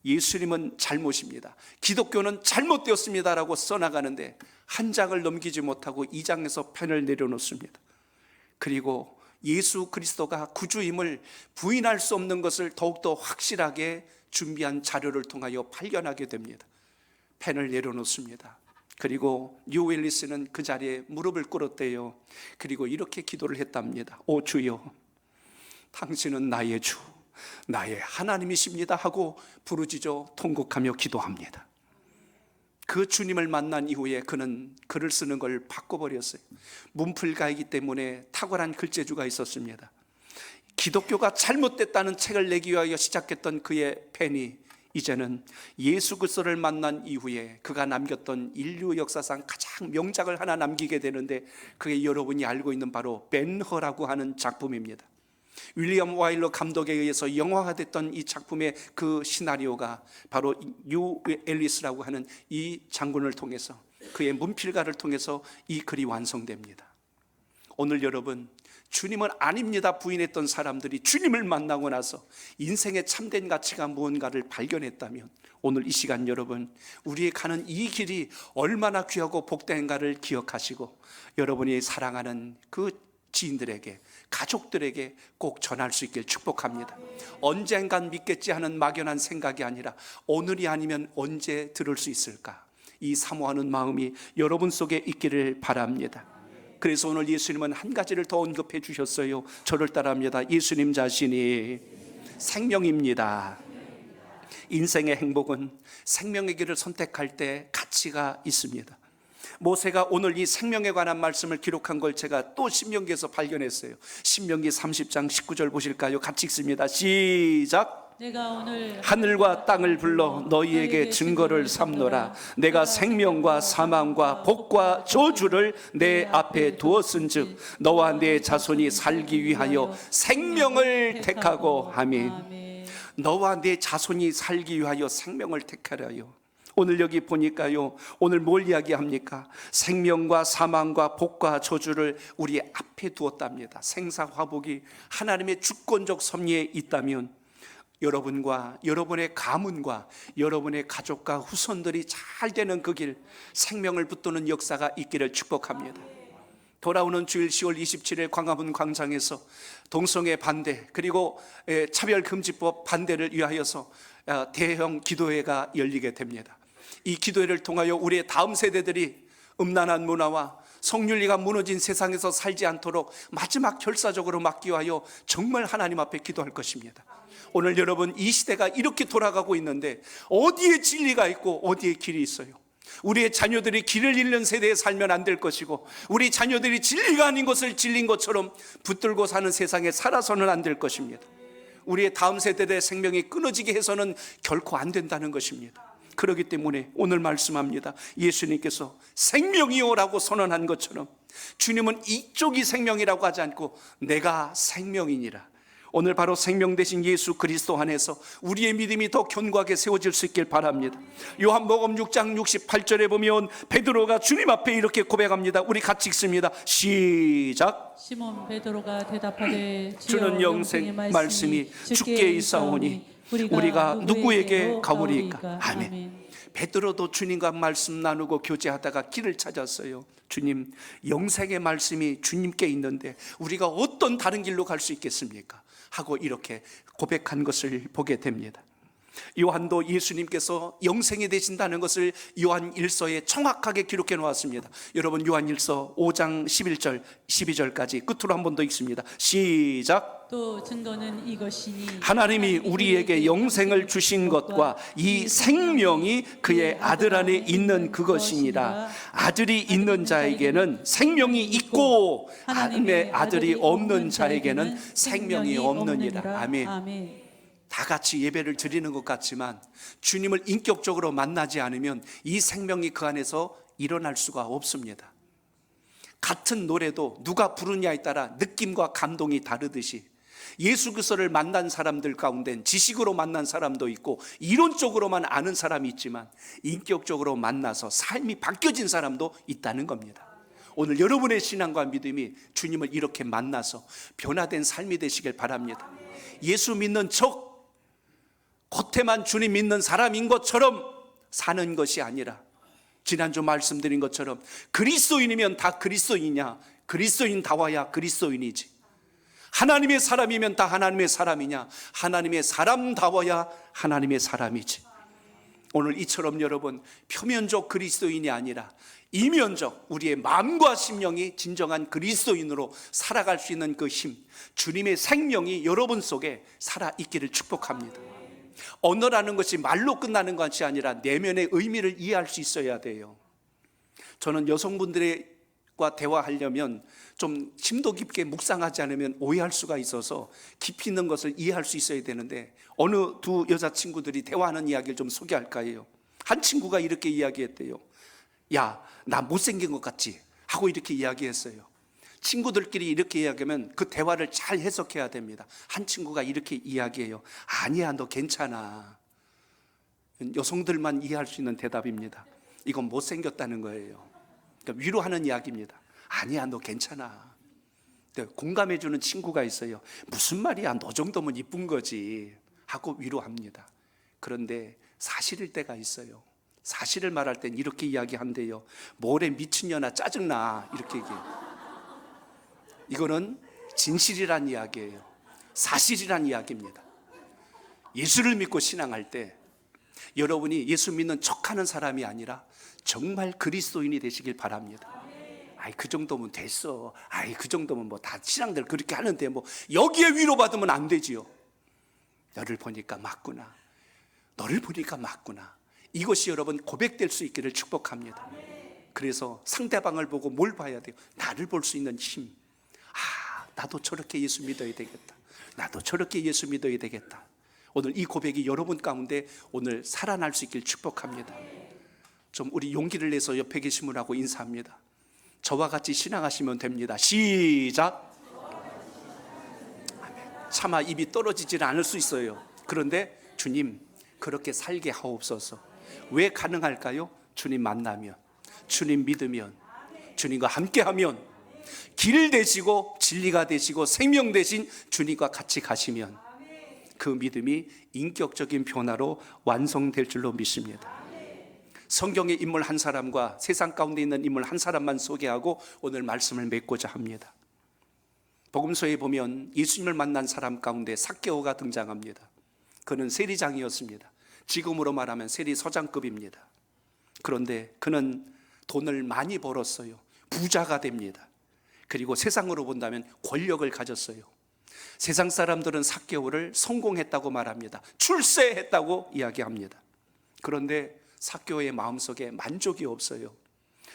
예수님은 잘못입니다, 기독교는 잘못되었습니다라고 써나가는데 한 장을 넘기지 못하고 2장에서 펜을 내려놓습니다. 그리고 예수 그리스도가 구주임을 부인할 수 없는 것을 더욱더 확실하게 준비한 자료를 통하여 발견하게 됩니다. 펜을 내려놓습니다. 그리고 유엘리스는 그 자리에 무릎을 꿇었대요. 그리고 이렇게 기도를 했답니다. 오 주여, 당신은 나의 주, 나의 하나님이십니다 하고 부르짖어 통곡하며 기도합니다. 그 주님을 만난 이후에 그는 글을 쓰는 걸 바꿔버렸어요. 문필가이기 때문에 탁월한 글재주가 있었습니다. 기독교가 잘못됐다는 책을 내기 위하여 시작했던 그의 펜이 이제는 예수 그리스도를 만난 이후에 그가 남겼던 인류 역사상 가장 명작을 하나 남기게 되는데, 그게 여러분이 알고 있는 바로 벤허라고 하는 작품입니다. 윌리엄 와일러 감독에 의해서 영화가 됐던 이 작품의 그 시나리오가 바로 유엘리스라고 하는 이 장군을 통해서, 그의 문필가를 통해서 이 글이 완성됩니다. 오늘 여러분, 주님은 아닙니다 부인했던 사람들이 주님을 만나고 나서 인생의 참된 가치가 무언가를 발견했다면, 오늘 이 시간 여러분, 우리의 가는 이 길이 얼마나 귀하고 복된가를 기억하시고 여러분이 사랑하는 그 지인들에게, 가족들에게 꼭 전할 수 있길 축복합니다. 언젠간 믿겠지 하는 막연한 생각이 아니라 오늘이 아니면 언제 들을 수 있을까, 이 사모하는 마음이 여러분 속에 있기를 바랍니다. 그래서 오늘 예수님은 한 가지를 더 언급해 주셨어요. 저를 따라합니다. 예수님 자신이 생명입니다. 인생의 행복은 생명의 길을 선택할 때 가치가 있습니다. 모세가 오늘 이 생명에 관한 말씀을 기록한 걸 제가 또 신명기에서 발견했어요. 신명기 30장 19절 보실까요? 같이 읽습니다. 시작. 내가 오늘 하늘과 땅을 불러 너희에게 증거를 삼노라. 내가 생명과 사망과 복과 저주를 내 앞에 두었은즉 너와 내 자손이 살기 위하여 생명을 택하고 아멘. 너와 내 자손이 살기 위하여 생명을 택하라요. 오늘 여기 보니까요, 오늘 뭘 이야기합니까? 생명과 사망과 복과 저주를 우리 앞에 두었답니다. 생사화복이 하나님의 주권적 섭리에 있다면 여러분과 여러분의 가문과 여러분의 가족과 후손들이 잘 되는 그 길, 생명을 붙드는 역사가 있기를 축복합니다. 돌아오는 주일 10월 27일 광화문 광장에서 동성애 반대 그리고 차별금지법 반대를 위하여서 대형 기도회가 열리게 됩니다. 이 기도회를 통하여 우리의 다음 세대들이 음란한 문화와 성윤리가 무너진 세상에서 살지 않도록 마지막 결사적으로 막기 위하여 정말 하나님 앞에 기도할 것입니다. 오늘 여러분, 이 시대가 이렇게 돌아가고 있는데 어디에 진리가 있고 어디에 길이 있어요? 우리의 자녀들이 길을 잃는 세대에 살면 안 될 것이고, 우리 자녀들이 진리가 아닌 것을 진리인 것처럼 붙들고 사는 세상에 살아서는 안 될 것입니다. 우리의 다음 세대의 생명이 끊어지게 해서는 결코 안 된다는 것입니다. 그렇기 때문에 오늘 말씀합니다. 예수님께서 생명이요라고 선언한 것처럼 주님은 이쪽이 생명이라고 하지 않고 내가 생명이니라. 오늘 바로 생명 되신 예수 그리스도 안에서 우리의 믿음이 더 견고하게 세워질 수 있길 바랍니다. 요한복음 6장 68절에 보면 베드로가 주님 앞에 이렇게 고백합니다. 우리 같이 읽습니다. 시작. 시몬 베드로가 대답하되 주는 영생 말씀이 주께 있사오니 우리가 누구에게 가오리까. 아멘. 베드로도 주님과 말씀 나누고 교제하다가 길을 찾았어요. 주님, 영생의 말씀이 주님께 있는데 우리가 어떤 다른 길로 갈 수 있겠습니까? 하고 이렇게 고백한 것을 보게 됩니다. 요한도 예수님께서 영생이 되신다는 것을 요한 1서에 정확하게 기록해 놓았습니다. 여러분 요한 1서 5장 11절 12절까지 끝으로 한 번 더 읽습니다. 시작. 또 증거는 이것이니 하나님이 우리에게 영생을 주신 것과 이 생명이 그의 아들 안에 있는 그것이니라. 아들이 있는 자에게는 생명이 있고 하나님의 아들이 없는 자에게는 생명이 없느니라. 아멘. 다 같이 예배를 드리는 것 같지만 주님을 인격적으로 만나지 않으면 이 생명이 그 안에서 일어날 수가 없습니다. 같은 노래도 누가 부르냐에 따라 느낌과 감동이 다르듯이 예수 그리스도를 만난 사람들 가운데는 지식으로 만난 사람도 있고 이론적으로만 아는 사람이 있지만 인격적으로 만나서 삶이 바뀌어진 사람도 있다는 겁니다. 오늘 여러분의 신앙과 믿음이 주님을 이렇게 만나서 변화된 삶이 되시길 바랍니다. 예수 믿는 척 겉에만 주님 믿는 사람인 것처럼 사는 것이 아니라 지난주 말씀드린 것처럼 그리스도인이면 다 그리스도인이냐? 그리스도인다워야 그리스도인이지. 하나님의 사람이면 다 하나님의 사람이냐? 하나님의 사람다워야 하나님의 사람이지. 오늘 이처럼 여러분 표면적 그리스도인이 아니라 이면적 우리의 마음과 심령이 진정한 그리스도인으로 살아갈 수 있는 그 힘, 주님의 생명이 여러분 속에 살아있기를 축복합니다. 언어라는 것이 말로 끝나는 것이 아니라 내면의 의미를 이해할 수 있어야 돼요. 저는 여성분들과 대화하려면 좀 심도 깊게 묵상하지 않으면 오해할 수가 있어서 깊이 있는 것을 이해할 수 있어야 되는데 어느 두 여자친구들이 대화하는 이야기를 좀 소개할까 해요. 한 친구가 이렇게 이야기했대요. 야, 나 못생긴 것 같지? 하고 이렇게 이야기했어요. 친구들끼리 이렇게 이야기하면 그 대화를 잘 해석해야 됩니다. 한 친구가 이렇게 이야기해요. 아니야, 너 괜찮아. 여성들만 이해할 수 있는 대답입니다. 이건 못생겼다는 거예요. 그러니까 위로하는 이야기입니다. 아니야, 너 괜찮아. 공감해주는 친구가 있어요. 무슨 말이야, 너 정도면 이쁜 거지 하고 위로합니다. 그런데 사실일 때가 있어요. 사실을 말할 땐 이렇게 이야기한대요. 뭐래 미친년아, 짜증나, 이렇게 얘기해요. 이거는 진실이란 이야기예요. 사실이란 이야기입니다. 예수를 믿고 신앙할 때 여러분이 예수 믿는 척하는 사람이 아니라 정말 그리스도인이 되시길 바랍니다. 아이, 그 정도면 됐어. 아이, 그 정도면 뭐 다 신앙들 그렇게 하는데 뭐 여기에 위로받으면 안 되지요. 너를 보니까 맞구나. 너를 보니까 맞구나. 이것이 여러분 고백될 수 있기를 축복합니다. 그래서 상대방을 보고 뭘 봐야 돼요? 나를 볼 수 있는 힘. 아, 나도 저렇게 예수 믿어야 되겠다. 나도 저렇게 예수 믿어야 되겠다. 오늘 이 고백이 여러분 가운데 오늘 살아날 수 있길 축복합니다. 좀 우리 용기를 내서 옆에 계신 분하고 인사합니다. 저와 같이 신앙하시면 됩니다. 시작. 차마 입이 떨어지질 않을 수 있어요. 그런데 주님, 그렇게 살게 하옵소서. 왜 가능할까요? 주님 만나면, 주님 믿으면, 주님과 함께하면, 길 되시고 진리가 되시고 생명 되신 주님과 같이 가시면 그 믿음이 인격적인 변화로 완성될 줄로 믿습니다. 성경의 인물 한 사람과 세상 가운데 있는 인물 한 사람만 소개하고 오늘 말씀을 맺고자 합니다. 복음서에 보면 예수님을 만난 사람 가운데 삭개오가 등장합니다. 그는 세리장이었습니다. 지금으로 말하면 세리서장급입니다. 그런데 그는 돈을 많이 벌었어요. 부자가 됩니다. 그리고 세상으로 본다면 권력을 가졌어요. 세상 사람들은 삭개오를 성공했다고 말합니다. 출세했다고 이야기합니다. 그런데 삭개오의 마음속에 만족이 없어요.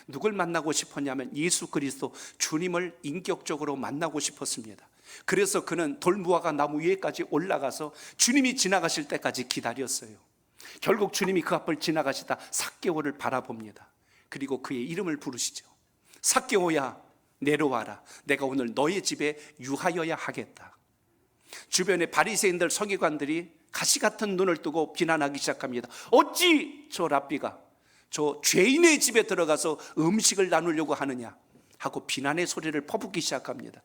누굴 만나고 싶었냐면 예수 그리스도 주님을 인격적으로 만나고 싶었습니다. 그래서 그는 돌무화과 나무 위에까지 올라가서 주님이 지나가실 때까지 기다렸어요. 결국 주님이 그 앞을 지나가시다 삭개오를 바라봅니다. 그리고 그의 이름을 부르시죠. 삭개오야, 내려와라. 내가 오늘 너의 집에 유하여야 하겠다. 주변의 바리새인들, 서기관들이 가시 같은 눈을 뜨고 비난하기 시작합니다. 어찌 저 랍비가 저 죄인의 집에 들어가서 음식을 나누려고 하느냐 하고 비난의 소리를 퍼붓기 시작합니다.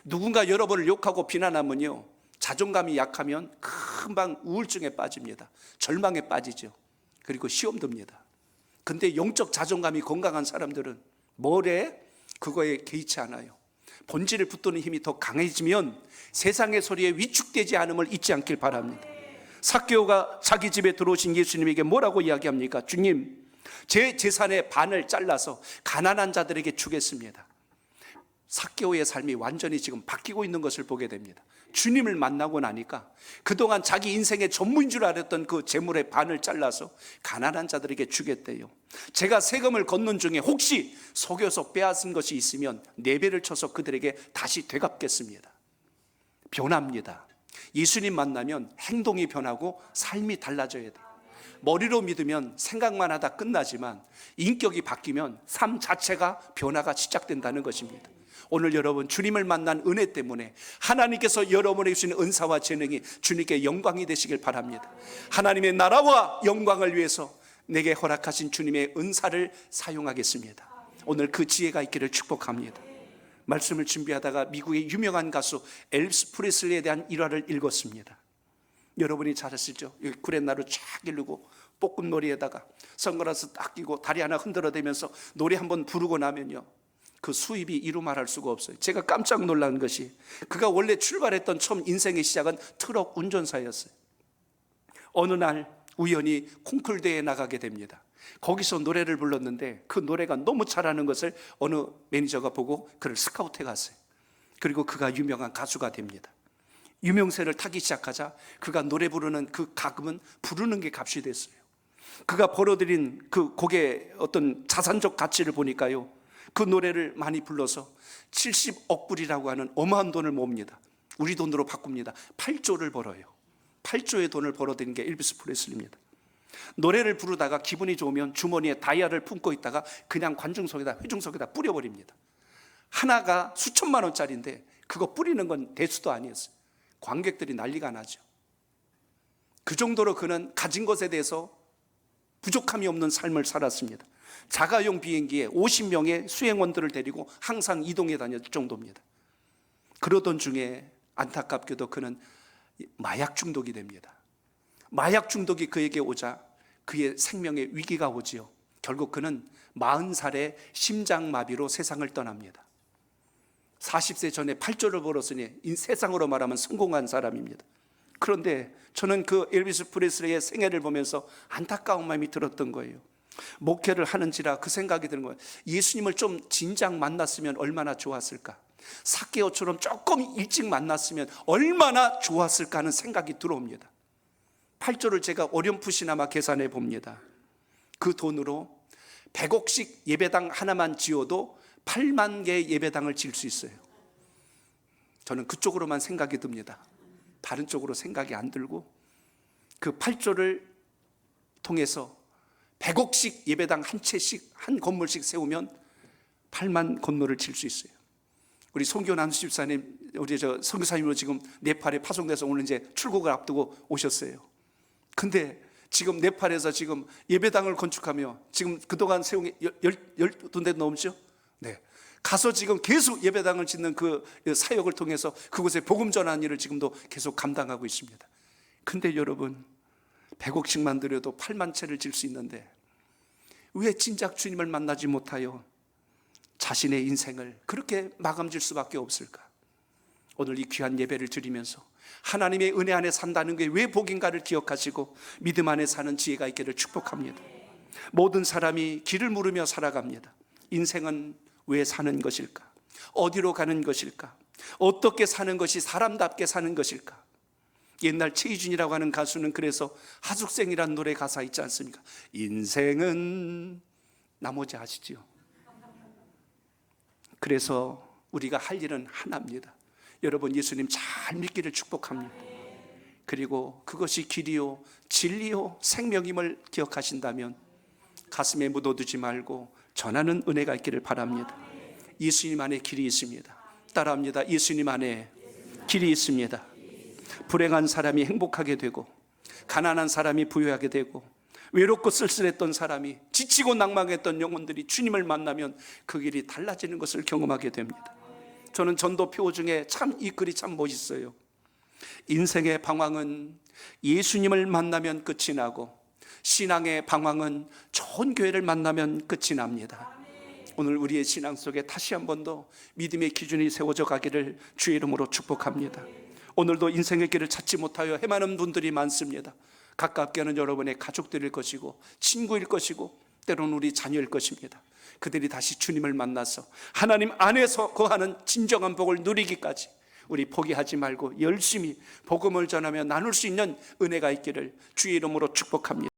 누군가 여러분을 욕하고 비난하면요, 자존감이 약하면 금방 우울증에 빠집니다. 절망에 빠지죠. 그리고 시험 듭니다. 근데 영적 자존감이 건강한 사람들은 뭐래? 그거에 개의치 않아요. 본질을 붙드는 힘이 더 강해지면 세상의 소리에 위축되지 않음을 잊지 않길 바랍니다. 삭개오가 자기 집에 들어오신 예수님에게 뭐라고 이야기합니까? 주님, 제 재산의 반을 잘라서 가난한 자들에게 주겠습니다. 삭개오의 삶이 완전히 지금 바뀌고 있는 것을 보게 됩니다. 주님을 만나고 나니까 그동안 자기 인생의 전부인 줄 알았던 그 재물의 반을 잘라서 가난한 자들에게 주겠대요. 제가 세금을 걷는 중에 혹시 속여서 빼앗은 것이 있으면 4배를 쳐서 그들에게 다시 되갚겠습니다. 변합니다. 예수님 만나면 행동이 변하고 삶이 달라져야 돼요. 머리로 믿으면 생각만 하다 끝나지만 인격이 바뀌면 삶 자체가 변화가 시작된다는 것입니다. 오늘 여러분 주님을 만난 은혜 때문에 하나님께서 여러분에게 주신 은사와 재능이 주님께 영광이 되시길 바랍니다. 하나님의 나라와 영광을 위해서 내게 허락하신 주님의 은사를 사용하겠습니다. 오늘 그 지혜가 있기를 축복합니다. 말씀을 준비하다가 미국의 유명한 가수 엘비스 프레슬리에 대한 일화를 읽었습니다. 여러분이 잘 아시죠? 여기 구렛나루 쫙 이르고 볶음머리에다가 선글라스 딱 끼고 다리 하나 흔들어대면서 노래 한번 부르고 나면요, 그 수입이 이루 말할 수가 없어요. 제가 깜짝 놀란 것이 그가 원래 출발했던 처음 인생의 시작은 트럭 운전사였어요. 어느 날 우연히 콩쿨 대회에 나가게 됩니다. 거기서 노래를 불렀는데 그 노래가 너무 잘하는 것을 어느 매니저가 보고 그를 스카우트해 갔어요. 그리고 그가 유명한 가수가 됩니다. 유명세를 타기 시작하자 그가 노래 부르는 그 가금은 부르는 게 값이 됐어요. 그가 벌어들인 그 곡의 어떤 자산적 가치를 보니까요, 그 노래를 많이 불러서 70억 불이라고 하는 어마한 돈을 모읍니다. 우리 돈으로 바꿉니다. 8조를 벌어요. 8조의 돈을 벌어들인 게 엘비스 프레슬리입니다. 노래를 부르다가 기분이 좋으면 주머니에 다이아를 품고 있다가 그냥 관중석에다, 회중석에다 뿌려버립니다. 하나가 수천만 원짜리인데 그거 뿌리는 건 대수도 아니었어요. 관객들이 난리가 나죠. 그 정도로 그는 가진 것에 대해서 부족함이 없는 삶을 살았습니다. 자가용 비행기에 50명의 수행원들을 데리고 항상 이동해 다녔을 정도입니다. 그러던 중에 안타깝게도 그는 마약 중독이 됩니다. 마약 중독이 그에게 오자 그의 생명의 위기가 오지요. 결국 그는 40살에 심장마비로 세상을 떠납니다. 40세 전에 8조를 벌었으니 세상으로 말하면 성공한 사람입니다. 그런데 저는 그 엘비스 프레슬리의 생애를 보면서 안타까운 마음이 들었던 거예요. 목회를 하는지라 그 생각이 드는 거예요. 예수님을 좀 진작 만났으면 얼마나 좋았을까, 삭개오처럼 조금 일찍 만났으면 얼마나 좋았을까 하는 생각이 들어옵니다. 8조를 제가 어렴풋이나마 계산해 봅니다. 그 돈으로 100억씩 예배당 하나만 지어도 8만 개의 예배당을 지을 수 있어요. 저는 그쪽으로만 생각이 듭니다. 다른 쪽으로 생각이 안 들고 그 8조를 통해서 100억씩 예배당 한 채씩, 한 건물씩 세우면 8만 건물을 질 수 있어요. 우리 송기원 안수 집사님, 우리 선교사님으로 지금 네팔에 파송돼서 오늘 이제 출국을 앞두고 오셨어요. 근데 지금 네팔에서 지금 예배당을 건축하며 지금 그동안 세운 게 12군데 넘죠? 네. 가서 지금 계속 예배당을 짓는 그 사역을 통해서 그곳에 복음 전하는 일을 지금도 계속 감당하고 있습니다. 근데 여러분, 100억씩만 들여도 8만 채를 질 수 있는데 왜 진작 주님을 만나지 못하여 자신의 인생을 그렇게 마감질 수밖에 없을까? 오늘 이 귀한 예배를 드리면서 하나님의 은혜 안에 산다는 게 왜 복인가를 기억하시고 믿음 안에 사는 지혜가 있기를 축복합니다. 모든 사람이 길을 물으며 살아갑니다. 인생은 왜 사는 것일까? 어디로 가는 것일까? 어떻게 사는 것이 사람답게 사는 것일까? 옛날 최희준이라고 하는 가수는 그래서 하숙생이라는 노래 가사 있지 않습니까? 인생은, 나머지 아시죠? 그래서 우리가 할 일은 하나입니다. 여러분 예수님 잘 믿기를 축복합니다. 그리고 그것이 길이요 진리요 생명임을 기억하신다면 가슴에 묻어두지 말고 전하는 은혜가 있기를 바랍니다. 예수님 안에 길이 있습니다. 따라합니다. 예수님 안에 길이 있습니다. 불행한 사람이 행복하게 되고, 가난한 사람이 부유하게 되고, 외롭고 쓸쓸했던 사람이, 지치고 낭망했던 영혼들이 주님을 만나면 그 길이 달라지는 것을 경험하게 됩니다. 저는 전도 표 중에 참 이 글이 참 멋있어요. 인생의 방황은 예수님을 만나면 끝이 나고, 신앙의 방황은 좋은 교회를 만나면 끝이 납니다. 오늘 우리의 신앙 속에 다시 한 번 더 믿음의 기준이 세워져 가기를 주의 이름으로 축복합니다. 오늘도 인생의 길을 찾지 못하여 헤매는 분들이 많습니다. 가깝게 하는 여러분의 가족들일 것이고, 친구일 것이고, 때로는 우리 자녀일 것입니다. 그들이 다시 주님을 만나서 하나님 안에서 거하는 진정한 복을 누리기까지 우리 포기하지 말고 열심히 복음을 전하며 나눌 수 있는 은혜가 있기를 주의 이름으로 축복합니다.